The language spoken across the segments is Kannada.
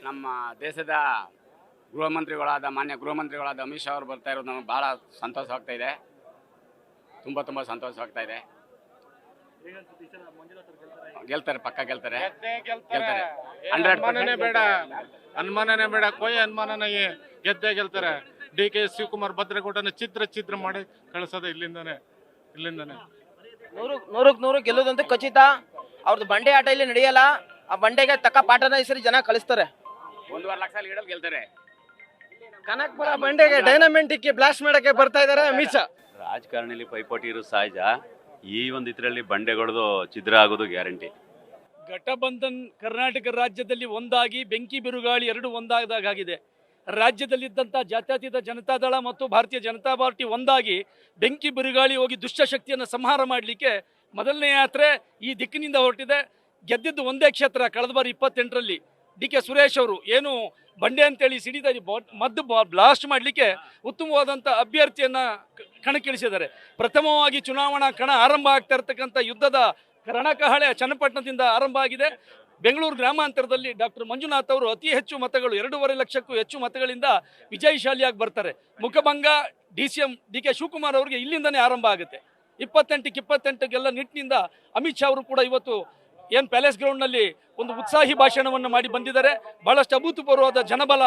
ನಮ್ಮ ದೇಶದ ಮಾನ್ಯ ಗೃಹ ಮಂತ್ರಿಗಳಾದ ಅಮಿತ್ ಶಾ ಅವರು ಬರ್ತಾ ಇರೋದು ನಮಗೆ ಭಾಳ ಸಂತೋಷವಾಗ್ತಾ ಇದೆ. ತುಂಬ ಸಂತೋಷವಾಗ್ತಾ ಇದೆ. ಗೆಲ್ತಾರೆ, ಪಕ್ಕ ಗೆಲ್ತಾರೆ. ಅನುಮಾನನೇ ಬೇಡ, ಕೊಯ್ ಅನುಮಾನ ಗೆದ್ದೇ ಗೆಲ್ತಾರೆ. DK ಶಿವಕುಮಾರ್ ಭದ್ರಕೋಟನ ಚಿತ್ರ ಮಾಡಿ ಕಳಿಸೋದು ಇಲ್ಲಿಂದಾನೆ. ನೂರಕ್ಕೆ ನೂರು ಗೆಲ್ಲೋದಂತ ಖಚಿತ. ಅವ್ರದ್ದು ಬಂಡೆ ಆಟ ಇಲ್ಲಿ ನಡೆಯಲ್ಲ. ಆ ಬಂಡೆಗೆ ತಕ್ಕ ಪಾಠನ ಹೆಸರು ಜನ ಕಳಿಸ್ತಾರೆ. 1.5 ಲಕ್ಷ ಲೀಡಲ್ಲಿ ಗೆಲ್ತಾರೆ. ಕನಕಪುರ ಬಂಡೆಗೆ ಡೈನಮೆಂಟಿಕ್ ಬ್ಲಾಸ್ಟ್ ಮಾಡಕ್ಕೆ ಬರ್ತಾ ಇದಾರೆ ಅಮಿತ್ ಶಾ. ರಾಜಕಾರಣಿಲಿ ಪೈಪೋಟಿ ಇರೋ ಸಹಜ. ಈ ಒಂದು ಇದರಲ್ಲಿ ಬಂಡೆಗಳದು ಛಿದ್ರ ಆಗೋದು ಗ್ಯಾರಂಟಿ. ಘಟಬಂಧನ್ ಕರ್ನಾಟಕ ರಾಜ್ಯದಲ್ಲಿ ಒಂದಾಗಿ ಬೆಂಕಿ ಬಿರುಗಾಳಿ ಎರಡು ಒಂದಾದಾಗಿದೆ. ರಾಜ್ಯದಲ್ಲಿದ್ದಂಥ ಜಾತ್ಯತೀತ ಜನತಾದಳ ಮತ್ತು ಭಾರತೀಯ ಜನತಾ ಪಾರ್ಟಿ ಒಂದಾಗಿ ಬೆಂಕಿ ಬಿರುಗಾಳಿ ಹೋಗಿ ದುಷ್ಟಶಕ್ತಿಯನ್ನು ಸಂಹಾರ ಮಾಡಲಿಕ್ಕೆ ಮೊದಲನೇ ಯಾತ್ರೆ ಈ ದಿಕ್ಕಿನಿಂದ ಹೊರಟಿದೆ. ಗೆದ್ದಿದ್ದು ಒಂದೇ ಕ್ಷೇತ್ರ. ಕಳೆದ ಬಾರಿ 28ರಲ್ಲಿ DK ಸುರೇಶ್ ಅವರು ಏನು ಬಂಡೆ ಅಂತೇಳಿ ಸಿಡಿದ ಮದ್ದು ಬ್ಲಾಸ್ಟ್ ಮಾಡಲಿಕ್ಕೆ ಉತ್ತಮವಾದಂಥ ಅಭ್ಯರ್ಥಿಯನ್ನು ಕಣಕ್ಕಿಳಿಸಿದ್ದಾರೆ. ಪ್ರಥಮವಾಗಿ ಚುನಾವಣಾ ಕಣ ಆರಂಭ ಆಗ್ತಾ ಇರತಕ್ಕಂಥ ಯುದ್ಧದ ರಣಕಹಳೆ ಚನ್ನಪಟ್ಟಣದಿಂದ ಆರಂಭ ಆಗಿದೆ. ಬೆಂಗಳೂರು ಗ್ರಾಮಾಂತರದಲ್ಲಿ ಡಾಕ್ಟರ್ ಮಂಜುನಾಥ್ ಅವರು ಅತಿ ಹೆಚ್ಚು ಮತಗಳು 2.5 ಲಕ್ಷಕ್ಕೂ ಹೆಚ್ಚು ಮತಗಳಿಂದ ವಿಜಯಶಾಲಿಯಾಗಿ ಬರ್ತಾರೆ. ಮುಖಭಂಗ DCM DK ಶಿವಕುಮಾರ್ ಅವರಿಗೆ ಇಲ್ಲಿಂದನೇ ಆರಂಭ ಆಗುತ್ತೆ. 28ಗೆಲ್ಲ ನಿಟ್ಟಿನಿಂದ ಅಮಿತ್ ಶಾ ಅವರು ಕೂಡ ಇವತ್ತು ಏನು ಪ್ಯಾಲೇಸ್ ಗ್ರೌಂಡ್ನಲ್ಲಿ ಒಂದು ಉತ್ಸಾಹಿ ಭಾಷಣವನ್ನು ಮಾಡಿ ಬಂದಿದ್ದಾರೆ. ಬಹಳಷ್ಟು ಅಭೂತಪೂರ್ವವಾದ ಜನಬಲ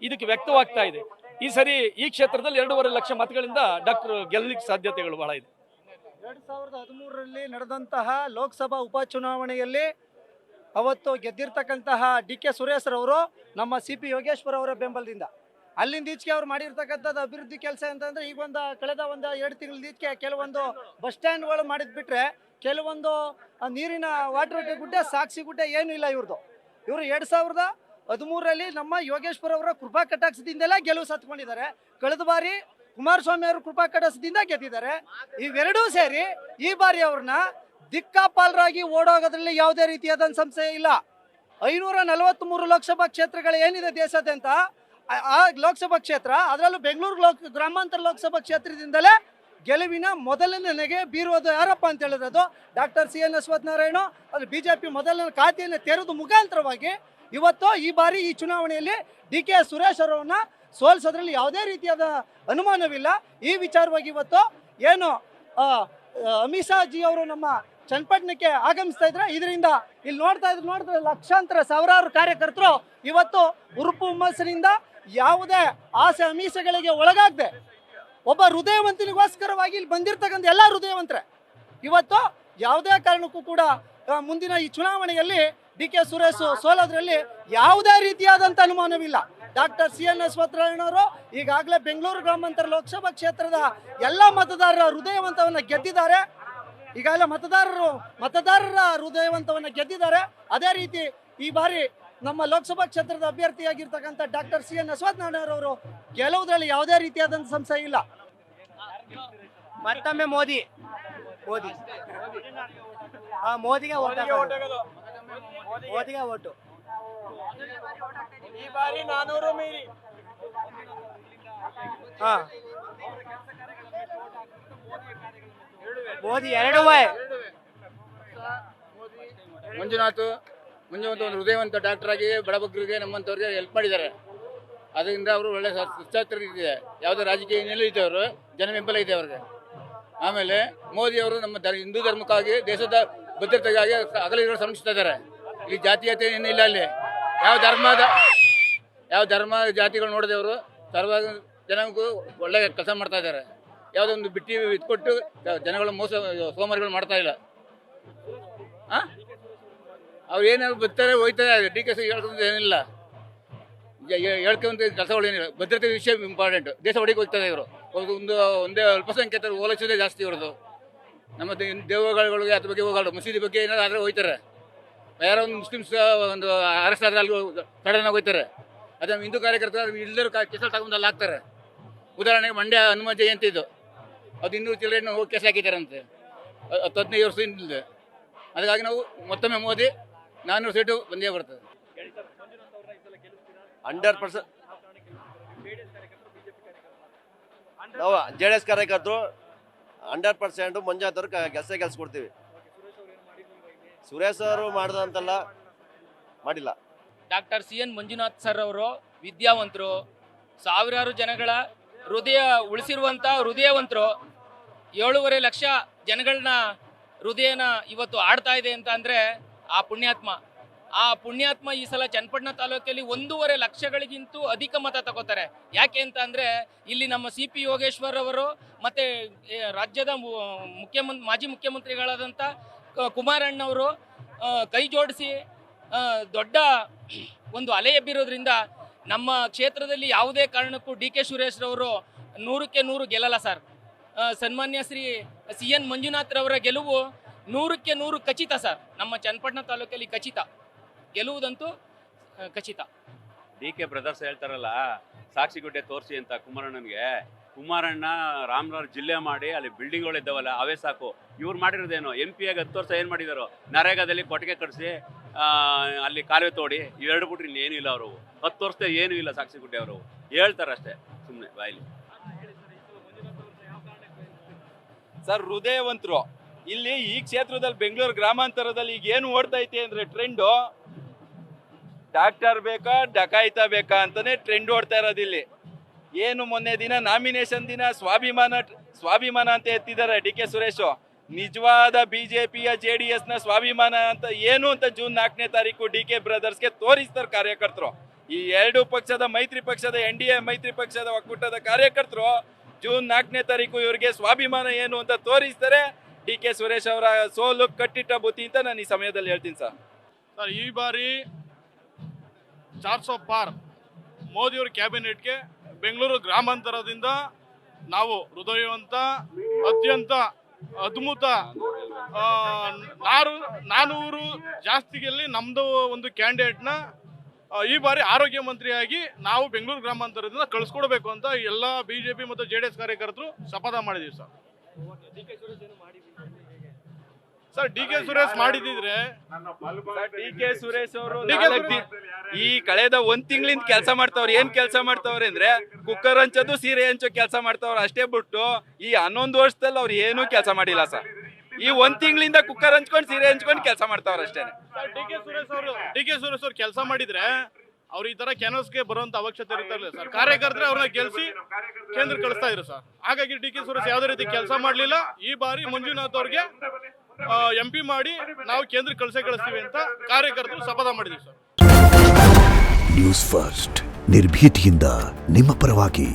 ಇದಕ್ಕೆ ವ್ಯಕ್ತವಾಗ್ತಾ ಇದೆ. ಈ ಸರಿ ಈ ಕ್ಷೇತ್ರದಲ್ಲಿ 2.5 ಲಕ್ಷ ಮತಗಳಿಂದ ಡಾಕ್ಟರ್ ಗೆಲ್ಲಲಿಕ್ಕೆ ಸಾಧ್ಯತೆಗಳು ಬಹಳ ಇದೆ. 2013ರಲ್ಲಿ ನಡೆದಂತಹ ಲೋಕಸಭಾ ಉಪಚುನಾವಣೆಯಲ್ಲಿ ಅವತ್ತು ಗೆದ್ದಿರ್ತಕ್ಕಂತಹ DK ಸುರೇಶ್ ರವರು ನಮ್ಮ CP ಯೋಗೇಶ್ವರ್ ಅವರ ಬೆಂಬಲದಿಂದ ಅಲ್ಲಿಂದ ಈಚೆಗೆ ಅವ್ರು ಮಾಡಿರ್ತಕ್ಕಂಥದ್ದು ಅಭಿವೃದ್ಧಿ ಕೆಲಸ ಅಂತಂದ್ರೆ ಈಗ ಕಳೆದ 2 ತಿಂಗಳ ಈಚೆಗೆ ಕೆಲವೊಂದು ಬಸ್ ಸ್ಟ್ಯಾಂಡ್ಗಳು ಮಾಡಿದ್ ಬಿಟ್ರೆ ಕೆಲವೊಂದು ನೀರಿನ ವಾಟರ್ ಗುಡ್ಡೆ ಸಾಕ್ಷಿ ಗುಡ್ಡೆ ಏನೂ ಇಲ್ಲ ಇವ್ರದ್ದು. ಇವರು 2013ರಲ್ಲಿ ನಮ್ಮ ಯೋಗೇಶ್ವರ್ ಅವರ ಕೃಪಾ ಕಟಾಕ್ಷದಿಂದಲೇ ಗೆಲುವು ಸತ್ಕೊಂಡಿದ್ದಾರೆ. ಕಳೆದ ಬಾರಿ ಕುಮಾರಸ್ವಾಮಿ ಅವರು ಕೃಪಾ ಕಟಾಕ್ಷದಿಂದ ಗೆದ್ದಿದ್ದಾರೆ. ಇವೆರಡೂ ಸೇರಿ ಈ ಬಾರಿ ಅವ್ರನ್ನ ದಿಕ್ಕಾಪಾಲರಾಗಿ ಓಡೋಗೋದ್ರಲ್ಲಿ ಯಾವುದೇ ರೀತಿಯಾದ ಸಂಶಯ ಇಲ್ಲ. 543 ಲೋಕಸಭಾ ಕ್ಷೇತ್ರಗಳು ಏನಿದೆ ದೇಶಾದ್ಯಂತ ಆ ಲೋಕಸಭಾ ಕ್ಷೇತ್ರ, ಅದರಲ್ಲೂ ಬೆಂಗಳೂರು ಗ್ರಾಮಾಂತರ ಲೋಕಸಭಾ ಕ್ಷೇತ್ರದಿಂದಲೇ ಗೆಲುವಿನ ಮೊದಲನೇ ನೆಗೆ ಬೀರುವುದು ಯಾರಪ್ಪ ಅಂತ ಹೇಳಿದ್ರೆ ಅದು ಡಾಕ್ಟರ್ CN ಅಶ್ವತ್ಥನಾರಾಯಣ. ಅದು BJP ಮೊದಲನೇ ಖಾತೆಯನ್ನು ತೆರೆದು ಮುಖಾಂತರವಾಗಿ ಇವತ್ತು ಈ ಬಾರಿ ಈ ಚುನಾವಣೆಯಲ್ಲಿ DK ಸುರೇಶ್ ಅವರನ್ನ ಸೋಲಿಸೋದ್ರಲ್ಲಿ ಯಾವುದೇ ರೀತಿಯಾದ ಅನುಮಾನವಿಲ್ಲ. ಈ ವಿಚಾರವಾಗಿ ಇವತ್ತು ಏನು ಅಮಿತ್ ಶಾ ಜಿ ಅವರು ನಮ್ಮ ಚನ್ನಪಟ್ಟಣಕ್ಕೆ ಆಗಮಿಸ್ತಾ ಇದ್ರೆ ಇದರಿಂದ ಇಲ್ಲಿ ನೋಡ್ತಾ ಇದ್ರೆ ಲಕ್ಷಾಂತರ ಸಾವಿರಾರು ಕಾರ್ಯಕರ್ತರು ಇವತ್ತು ಉರುಪು ಹುಮ್ಮಸ್ಸಿನಿಂದ ಯಾವುದೇ ಆಸೆ ಅಮೀಸೆಗಳಿಗೆ ಒಳಗಾಗದೆ ಒಬ್ಬ ಹೃದಯವಂತನಿಗೋಸ್ಕರವಾಗಿ ಇಲ್ಲಿ ಬಂದಿರ್ತಕ್ಕಂಥ ಎಲ್ಲ ಹೃದಯವಂತರೆ ಇವತ್ತು ಯಾವುದೇ ಕಾರಣಕ್ಕೂ ಕೂಡ ಮುಂದಿನ ಈ ಚುನಾವಣೆಯಲ್ಲಿ DK ಸುರೇಶ್ ಸೋಲೋದ್ರಲ್ಲಿ ಯಾವುದೇ ರೀತಿಯಾದಂಥ ಅನುಮಾನವಿಲ್ಲ. ಡಾಕ್ಟರ್ CN ಅಶ್ವತ್ಥನಾರಾಯಣ ಅವರು ಈಗಾಗಲೇ ಬೆಂಗಳೂರು ಗ್ರಾಮಾಂತರ ಲೋಕಸಭಾ ಕ್ಷೇತ್ರದ ಎಲ್ಲ ಮತದಾರರ ಹೃದಯವಂತವನ್ನ ಗೆದ್ದಿದ್ದಾರೆ. ಈಗಾಗಲೇ ಮತದಾರರ ಹೃದಯವಂತವನ್ನ ಗೆದ್ದಿದ್ದಾರೆ. ಅದೇ ರೀತಿ ಈ ಬಾರಿ ನಮ್ಮ ಲೋಕಸಭಾ ಕ್ಷೇತ್ರದ ಅಭ್ಯರ್ಥಿಯಾಗಿರ್ತಕ್ಕಂಥ ಡಾಕ್ಟರ್ CN ಅಶ್ವತ್ಥನಾರಾಯಣ ಅವರು ಗೆಲ್ಲುವುದರಲ್ಲಿ ಯಾವುದೇ ರೀತಿಯಾದಂಥ ಸಂಶಯ ಇಲ್ಲ. ಮತ್ತೊಮ್ಮೆ ಮೋದಿಗೆ ಓಟು. ಈ ಬಾರಿ 400 ಮೀರಿ ಮೋದಿ ಎರಡೂ ಮಂಜುನಾಥ್ ಒಂದು ಹೃದಯವಂತ ಡಾಕ್ಟರ್ ಆಗಿ ಬಡಬಗ್ಗರಿಗೆ ನಮ್ಮಂಥವ್ರಿಗೆ ಹೆಲ್ಪ್ ಮಾಡಿದ್ದಾರೆ. ಅದರಿಂದ ಅವರು ಒಳ್ಳೆ ಸುಚಾತ್ರ ಇದೆ. ಯಾವುದೇ ರಾಜಕೀಯ ನಿಲ್ಲೈತೆ ಅವರು ಜನ ಬೆಂಬಲ ಇದೆ ಅವ್ರಿಗೆ. ಆಮೇಲೆ ಮೋದಿ ಅವರು ನಮ್ಮ ಹಿಂದೂ ಧರ್ಮಕ್ಕಾಗಿ ದೇಶದ ಭದ್ರತೆಗಾಗಿ ಹಗಲಿರುಳು ಶ್ರಮಿಸ್ತಾ ಇದ್ದಾರೆ. ಇಲ್ಲಿ ಜಾತೀಯತೆ ಏನಿಲ್ಲ. ಅಲ್ಲಿ ಯಾವ ಧರ್ಮ ಜಾತಿಗಳು ನೋಡಿದೆ ಅವರು ಸರ್ವ ಜನಕ್ಕೂ ಒಳ್ಳೆ ಕೆಲಸ ಮಾಡ್ತಾ ಇದ್ದಾರೆ. ಯಾವುದೋ ಒಂದು ಬಿಟ್ಟಿ ಇಟ್ಕೊಟ್ಟು ಜನಗಳು ಸೋಮಾರಿಗಳು ಮಾಡ್ತಾ ಇಲ್ಲ. ಅವ್ರು ಏನಾದ್ರು ಬರ್ತಾರೆ ಹೋಯ್ತಾರೆ. DK ಹೇಳ್ಕೊಂತ ಏನಿಲ್ಲ, ಹೇಳ್ಕೊಂತ ಕೆಲಸಗಳೇನಿಲ್ಲ. ಭದ್ರತೆ ವಿಷಯ ಇಂಪಾರ್ಟೆಂಟ್. ದೇಶ ಹೊಡಿಗೆ ಹೋಗ್ತದೆ ಇವರು. ಒಂದೇ ಅಲ್ಪಸಂಖ್ಯಾತರು ಓಲೈಸೋದೇ ಜಾಸ್ತಿ ಇರೋದು. ನಮ್ಮ ದೇವಗಳಿಗೆ ಅದ್ರ ಬಗ್ಗೆ ಹೋಗಲ್ಲ. ಮಸೀದಿ ಬಗ್ಗೆ ಏನಾದ್ರು ಆದರೆ ಹೋಯ್ತಾರೆ. ಯಾರೋ ಒಂದು ಮುಸ್ಲಿಮ್ಸ್ ಒಂದು ಅರೆಸ್ಟ್ ಆದ್ರೆ ಅಲ್ಲಿ ಸಡನ್ನಾಗಿ ಹೋಗ್ತಾರೆ. ಅದೇ ಹಿಂದೂ ಕಾರ್ಯಕರ್ತರು ಎಲ್ಲರೂ ಕೇಸಲ್ಲಿ ತಗೊಂಡಲ್ಲಿ ಹಾಕ್ತಾರೆ. ಉದಾಹರಣೆಗೆ ಮಂಡ್ಯ ಹನುಮ ಜಯಂತಿ ಇದು, ಅದು 200 ಚಿಲ್ಲರೆ ಹೋಗಿ ಕೇಸ್ ಹಾಕಿದ್ದಾರಂತೆ 10-15 ವರ್ಷದಿಂದ. ಅದಕ್ಕಾಗಿ ನಾವು ಮತ್ತೊಮ್ಮೆ ಮೋದಿ 400 ಸೀಟು ಬಂದೇ ಬರ್ತದೆ. 100% ನಾವು JDS ಕಾರ್ಯಕರ್ತರು 100% ಮಂಜುನಾಥ್ ಅವ್ರು ಕೆಲಸ ಕೊಡ್ತೀವಿ. ಸುರೇಶ್ ಅವರು ಮಾಡ್ದಂತಲ್ಲ ಮಾಡಿಲ್ಲ. ಡಾಕ್ಟರ್ CN ಮಂಜುನಾಥ್ ಸರ್ ಅವರು ವಿದ್ಯಾವಂತರು, ಸಾವಿರಾರು ಜನಗಳ ಹೃದಯ ಉಳಿಸಿರುವಂಥ ಹೃದಯವಂತರು. 7.5 ಲಕ್ಷ ಜನಗಳನ್ನ ಹೃದಯನ ಇವತ್ತು ಆಡ್ತಾ ಇದೆ ಅಂತ ಅಂದರೆ ಆ ಪುಣ್ಯಾತ್ಮ ಈ ಸಲ ಚನ್ನಪಟ್ಟಣ ತಾಲೂಕಲ್ಲಿ 1.5 ಲಕ್ಷಗಳಿಗಿಂತೂ ಅಧಿಕ ಮತ ತಗೋತಾರೆ. ಯಾಕೆ ಅಂತ ಅಂದರೆ ಇಲ್ಲಿ ನಮ್ಮ CP ಯೋಗೇಶ್ವರ್ ಅವರು ಮತ್ತು ರಾಜ್ಯದ ಮಾಜಿ ಮುಖ್ಯಮಂತ್ರಿಗಳಾದಂಥ ಕುಮಾರಣ್ಣವರು ಕೈ ಜೋಡಿಸಿ ದೊಡ್ಡ ಒಂದು ಅಲೆ ಎಬ್ಬಿರೋದ್ರಿಂದ ನಮ್ಮ ಕ್ಷೇತ್ರದಲ್ಲಿ ಯಾವುದೇ ಕಾರಣಕ್ಕೂ DK ಸುರೇಶ್ರವರು 100ಕ್ಕೆ 100 ಗೆಲ್ಲಲ್ಲ ಸರ್. ಸನ್ಮಾನ್ಯ ಶ್ರೀ CN ಮಂಜುನಾಥ್ ರವರ ಗೆಲುವು 100ಕ್ಕೆ 100 ಖಚಿತ ಸರ್. ನಮ್ಮ ಚನ್ನಪಟ್ಟಣ ತಾಲೂಕಲ್ಲಿ ಗೆಲ್ಲುವುದಂತೂ ಖಚಿತ. DK ಬ್ರದರ್ಸ್ ಹೇಳ್ತಾರಲ್ಲ ಸಾಕ್ಷಿಗುಡ್ಡೆ ತೋರಿಸಿ ಅಂತ ಕುಮಾರಣ್ಣ ರಾಮನಗರ ಜಿಲ್ಲೆ ಮಾಡಿ ಅಲ್ಲಿ ಬಿಲ್ಡಿಂಗ್ಗಳು ಇದ್ದಾವಲ್ಲ ಅವೇ ಸಾಕು. ಇವ್ರು ಮಾಡಿರೋದೇನು MP ಆಗಿ 10 ವರ್ಷ ಏನು ಮಾಡಿದಾರೋ, ನರೇಗಾದಲ್ಲಿ ಕೊಟ್ಟಿಗೆ ಕಟ್ಟಿಸಿ ಅಲ್ಲಿ ಕಾಲುವೆ ತೋಡಿ ಇವೆರಡು ಬಿಟ್ರೆ ಇನ್ನೇನು ಇಲ್ಲ. ಅವರು 10 ವರ್ಷದ ಏನೂ ಇಲ್ಲ. ಸಾಕ್ಷಿಗುಡ್ಡೆ ಅವರು ಹೇಳ್ತಾರೆ ಅಷ್ಟೇ ಸುಮ್ಮನೆ ಬಾಯಿಲಿ. ಸರ್ ಹೃದಯವಂತರು ಇಲ್ಲಿ ಈ ಕ್ಷೇತ್ರದಲ್ಲಿ ಬೆಂಗಳೂರು ಗ್ರಾಮಾಂತರದಲ್ಲಿ ಈಗ ಏನು ಓಡ್ತೈತೆ ಅಂದ್ರೆ ಟ್ರೆಂಡು ಡಾಕ್ಟರ್ ಬೇಕಾ ಡಕಾಯಿತ ಬೇಕಾ ಅಂತಾನೆ ಟ್ರೆಂಡ್ ಓಡ್ತಾ ಇರೋದು ಇಲ್ಲಿ. ಏನು ಮೊನ್ನೆ ದಿನ ನಾಮಿನೇಷನ್ ದಿನ ಸ್ವಾಭಿಮಾನ ಅಂತ ಎತ್ತಿದ್ದಾರೆ DK ಸುರೇಶ್. ನಿಜವಾದ BJPಯ JDSನ ಸ್ವಾಭಿಮಾನ ಅಂತ ಏನು ಅಂತ ಜೂನ್ 4ನೇ ತಾರೀಕು DK ಬ್ರದರ್ಸ್ಗೆ ತೋರಿಸ್ತಾರೆ ಕಾರ್ಯಕರ್ತರು. ಈ ಎರಡು ಪಕ್ಷದ ಮೈತ್ರಿ ಪಕ್ಷದ NDA ಮೈತ್ರಿ ಪಕ್ಷದ ಒಕ್ಕೂಟದ ಕಾರ್ಯಕರ್ತರು ಜೂನ್ 4ನೇ ತಾರೀಕು ಇವರಿಗೆ ಸ್ವಾಭಿಮಾನ ಏನು ಅಂತ ತೋರಿಸ್ತಾರೆ. DK ಸುರೇಶ್ ಅವರ ಸೋಲು ಕಟ್ಟಿಟ್ಟ ಬುತ್ತಿ ಅಂತ ನಾನು ಈ ಸಮಯದಲ್ಲಿ ಹೇಳ್ತೀನಿ ಸರ್. ಈ ಬಾರಿ 400 ಪಾರ್ ಮೋದಿಯವ್ರ ಕ್ಯಾಬಿನೆಟ್ಗೆ ಬೆಂಗಳೂರು ಗ್ರಾಮಾಂತರದಿಂದ ನಾವು ಹೃದಯವಂತ ಅತ್ಯಂತ ಅದ್ಭುತ 400 ಜಾಸ್ತಿಯಲ್ಲಿ ನಮ್ಮದು ಒಂದು ಕ್ಯಾಂಡಿಡೇಟ್ನ ಈ ಬಾರಿ ಆರೋಗ್ಯ ಮಂತ್ರಿಯಾಗಿ ನಾವು ಬೆಂಗಳೂರು ಗ್ರಾಮಾಂತರದಿಂದ ಕಳಿಸ್ಕೊಡ್ಬೇಕು ಅಂತ ಎಲ್ಲ BJP ಮತ್ತು JDS ಕಾರ್ಯಕರ್ತರು ಶಪಥ ಮಾಡಿದೀವಿ ಸರ್. DK ಸುರೇಶ್ ಮಾಡಿದ್ರೆ DK ಸುರೇಶ್ ಅವರು ಈ ಕಳೆದ 1 ತಿಂಗಳಿಂದ ಕೆಲಸ ಮಾಡ್ತಾವ್ರೆ. ಏನ್ ಕೆಲಸ ಮಾಡ್ತಾವ್ರೆ ಅಂದ್ರೆ ಕುಕ್ಕರ್ ಹಂಚೋದು ಸೀರೆ ಹಂಚೋ ಕೆಲಸ ಮಾಡ್ತಾವ್ರೆ ಅಷ್ಟೇ ಬಿಟ್ಟು ಈ 11 ವರ್ಷದಲ್ಲಿ ಅವ್ರು ಏನೂ ಕೆಲಸ ಮಾಡಿಲ್ಲ ಸರ್. ಈ 1 ತಿಂಗಳಿಂದ ಕುಕ್ಕರ್ ಹಂಚ್ಕೊಂಡು ಸೀರೆ ಹಂಚ್ಕೊಂಡು ಕೆಲಸ ಮಾಡ್ತಾವ್ರೆ ಅಷ್ಟೇ. DK ಸುರೇಶ್ ಅವ್ರು ಕೆಲಸ ಮಾಡಿದ್ರೆ ಅವ್ರು ಈ ತರ ಕ್ಯಾನ್ವಸ್ಗೆ ಬರುವಂತ ಅವಶ್ಯಕತೆ ಇರ್ತಾರಲ್ಲ ಸರ್. ಕಾರ್ಯಕರ್ತರೆ ಅವ್ರನ್ನ ಗೆಲ್ಸಿ ಕೇಂದ್ರ ಕಳಿಸ್ತಾ ಇದ್ರು ಸರ್. ಹಾಗಾಗಿ DK ಸುರೇಶ್ ಯಾವುದೇ ರೀತಿ ಕೆಲಸ ಮಾಡ್ಲಿಲ್ಲ. ಈ ಬಾರಿ ಮಂಜುನಾಥ್ ಅವ್ರಿಗೆ MP ಮಾಡಿ ನಾವು ಕೇಂದ್ರ ಕಳಿಸ್ತೀವಿ ಅಂತ ಕಾರ್ಯಕರ್ತರು ಶಪಥ ಮಾಡಿದೀವಿ ಸರ್. ನ್ಯೂಸ್ ಫಸ್ಟ್ ನಿರ್ಭೀತಿಯಿಂದ ನಿಮ್ಮ ಪರವಾಗಿ.